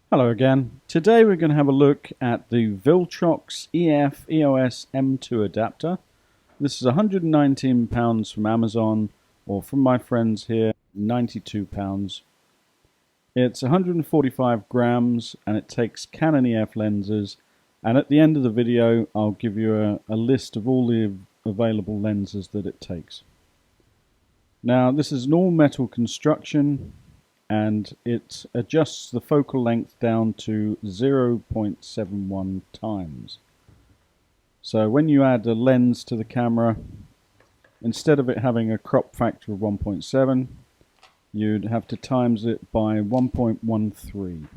Hello again. Today we're going to have a look at the Viltrox EF-EOS M2 adapter. This is £119 from Amazon, or from my friends here, £92. It's 145 grams and it takes Canon EF lenses, and at the end of the video I'll give you a list of all the available lenses that it takes. Now this is an all metal construction, and it adjusts the focal length down to 0.71 times. So when you add a lens to the camera, instead of it having a crop factor of 1.7, you'd have to times it by 1.13,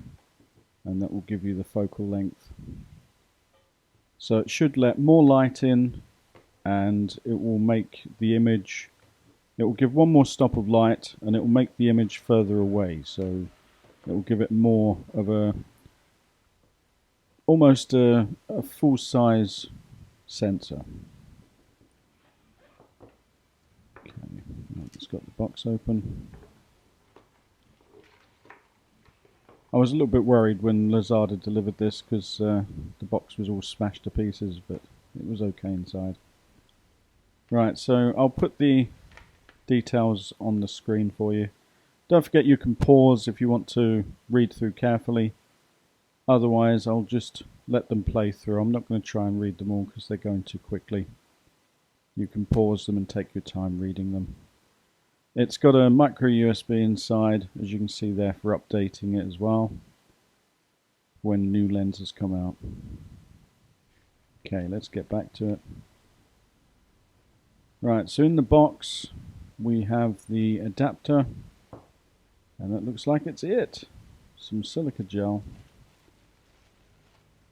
and that will give you the focal length. So it should let more light in, and it will make the image, it will give one more stop of light and it will make the image further away, so it will give it more of almost a full size sensor. Okay, it's got the box open. I was a little bit worried when Lazada delivered this because the box was all smashed to pieces, but it was okay inside. Right, so I'll put the details on the screen for you. Don't forget you can pause if you want to read through carefully. Otherwise I'll just let them play through. I'm not going to try and read them all because they're going too quickly. You can pause them and take your time reading them. It's got a micro USB inside, as you can see there, for updating it as well when new lenses come out. Okay, let's get back to it. Right, so in the box we have the adapter, and it looks like it's it. Some silica gel.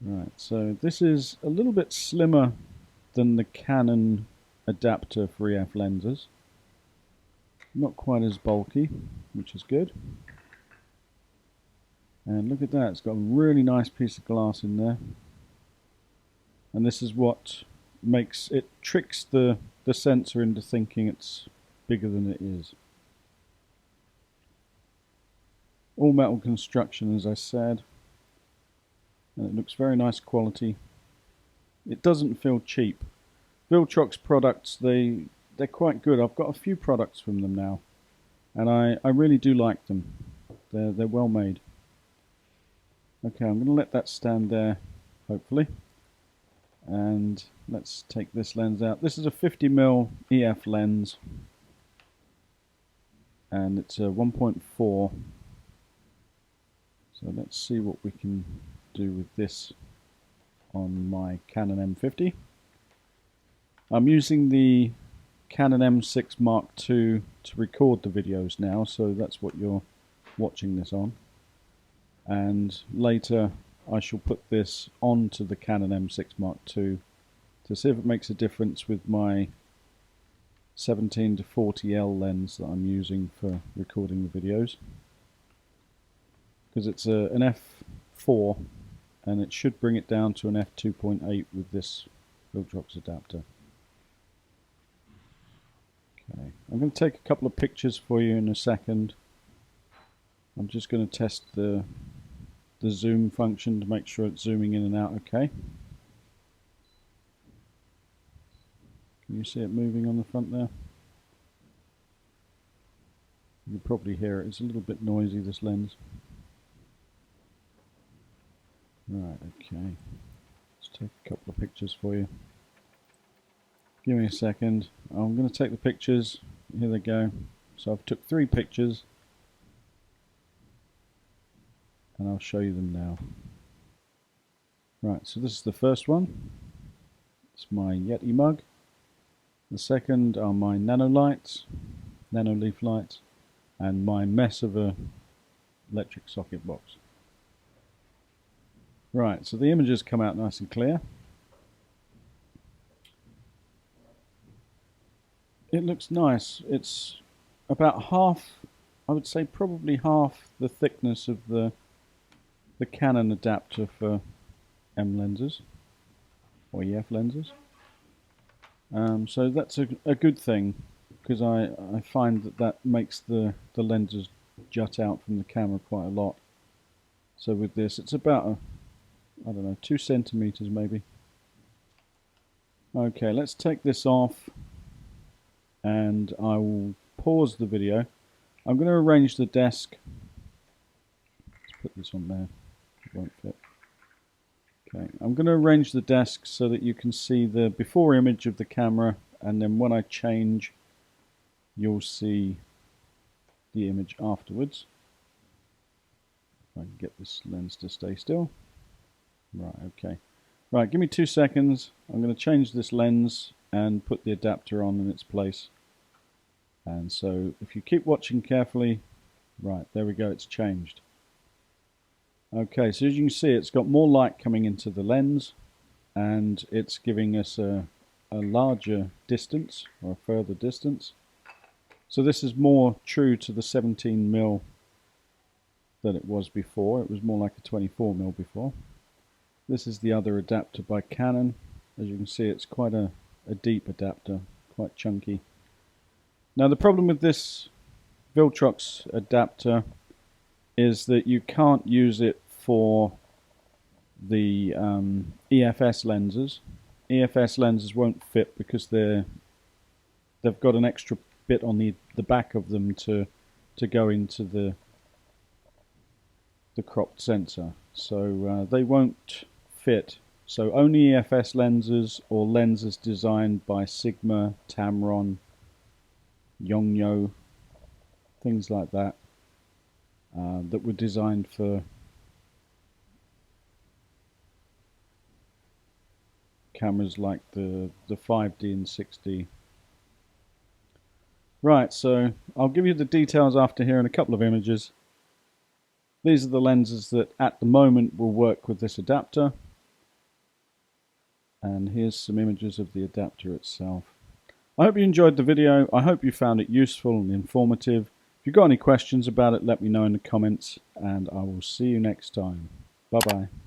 Right, so this is a little bit slimmer than the Canon adapter for EF lenses. Not quite as bulky, which is good. And look at that, it's got a really nice piece of glass in there. And this is what makes it, tricks the sensor into thinking it's bigger than it is. All metal construction, as I said, and it looks very nice quality. It doesn't feel cheap. Viltrox products, they're quite good. I've got a few products from them now, and I really do like them. They're well made. Okay, I'm going to let that stand there, hopefully. And let's take this lens out. This is a 50mm EF lens, and it's a 1.4. So let's see what we can do with this on my Canon M50. I'm using the Canon M6 Mark II to record the videos now, so that's what you're watching this on. And later I shall put this onto the Canon M6 Mark II to see if it makes a difference with my 17 to 40L lens that I'm using for recording the videos. Because it's an f4, and it should bring it down to an f2.8 with this Viltrox adapter. Okay, I'm going to take a couple of pictures for you in a second. I'm just going to test the zoom function to make sure it's zooming in and out okay. Can you see it moving on the front there? You can probably hear it. It's a little bit noisy, this lens. Right, okay. Let's take a couple of pictures for you. Give me a second. I'm going to take the pictures. Here they go. So I've took 3 pictures, and I'll show you them now. Right, so this is the first one. It's my Yeti mug. The second are my nano lights, nano leaf lights, and my mess of a electric socket box. Right, so the images come out nice and clear. It looks nice. It's about half, I would say probably half the thickness of the Canon adapter for M lenses, or EF lenses. So that's a good thing. because I find that makes the lenses jut out from the camera quite a lot. So with this, it's about I don't know, 2 centimeters maybe. Okay, let's take this off, and I will pause the video. I'm going to arrange the desk. Let's put this on there. It won't fit. Okay, I'm going to arrange the desk so that you can see the before image of the camera, and then when I change, you'll see the image afterwards. If I can get this lens to stay still. Right, okay. Right, give me 2 seconds. I'm going to change this lens and put the adapter on in its place. And so if you keep watching carefully, right, there we go, it's changed. Okay, so as you can see, it's got more light coming into the lens, and it's giving us a larger distance, or a further distance. So this is more true to the 17mm than it was before. It was more like a 24mm before. This is the other adapter by Canon. As you can see, it's quite a deep adapter, quite chunky. Now the problem with this Viltrox adapter is that you can't use it for the EF-EOS lenses. EF-EOS lenses won't fit because they've got an extra bit on the back of them to go into the cropped sensor, so they won't fit. So only EF-EOS lenses or lenses designed by Sigma, Tamron, Yongnuo, things like that, that were designed for cameras like the 5D and 6D. Right, so I'll give you the details after hearing a couple of images. These are the lenses that at the moment will work with this adapter. And here's some images of the adapter itself. I hope you enjoyed the video. I hope you found it useful and informative. If you've got any questions about it, let me know in the comments, and I will see you next time. Bye bye.